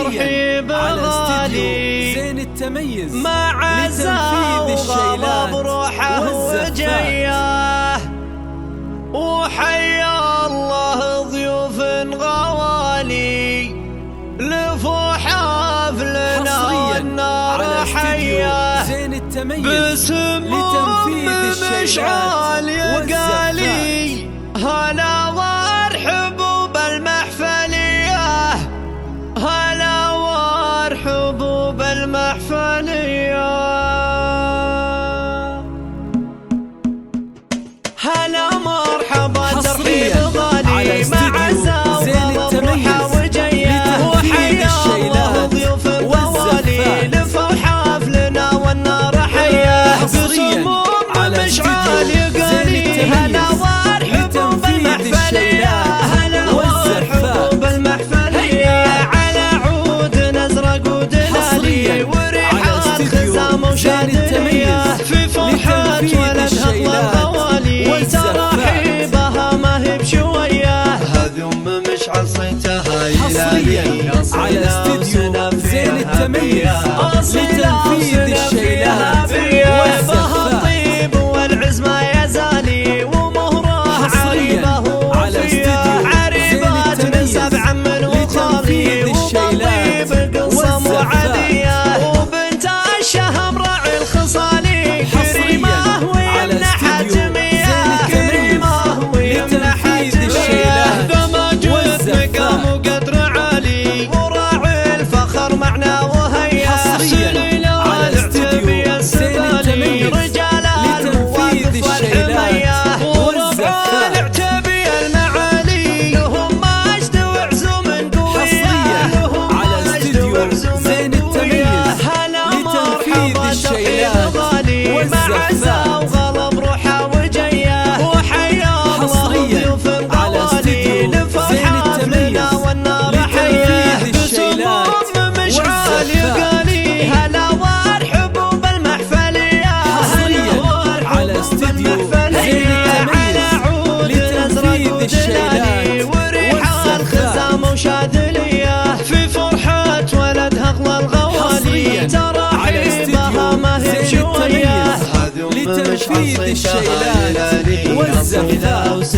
ترحيب غالي زين التميز مع عزا وغضب روحه وجيه. وحيا الله ضيوف غوالي لفوا حفلنا والنار حيه زين التميز بسموم مشعال يقالي. هلا وارحبوا بالمحفليه، هلا وارحبوا بالمحفليه. هلا مرحبا ترحيب غالي مع عزا وغضب روحه وجيه. وحيا الله ضيوف غوالي لفوا حفلنا والنار حيه بسموم مشعال يقالي. هلا وارحبوا بالمحفليه، هلا وارحبوا بالمحفليه. على عود نزرق ودلالي وريح الخزام وشادليه في فرحة ولدها الغوالي. ترحيبها ما هي بشويه، هذي مشعل صيتها يلالي. على استديو زين التميز لتنفيذ الشيلات والزفات والعز ما يزالي. ومهره عريبه على استديو عريبات من سبع من وخالي. وبطيب قصم وعديه وبنت الشهم راعي الخصالي. كريمه ويمنحت مياه، كريمه ويمنحت مياه. بمجد مقام وقدر عالي وراعي الفخر معنا وهيا. سليله العتبي السبالي رجال الوقف والحميه. وربع العتبي المعالي لهم مجد وعزوم قويه، لهم مجد وعزوم قويه. هلا مرحبا ترحيب غالي مع عزا وغضب روحه وجيه. وحيا الله ضيوف غوالي لفوا حفلنا والنار حيه بسموم مشعال يقالي. هلا وارحبوا بالمحفليه، هلا وارحبوا بالمحفليه. على عود نزرق ودلالي وريح الخزام وشادليه في فرحة ولدها اغلى الغوالي. ترحيبها ما هي بشويه، لتنفيذ الشيلات والزفات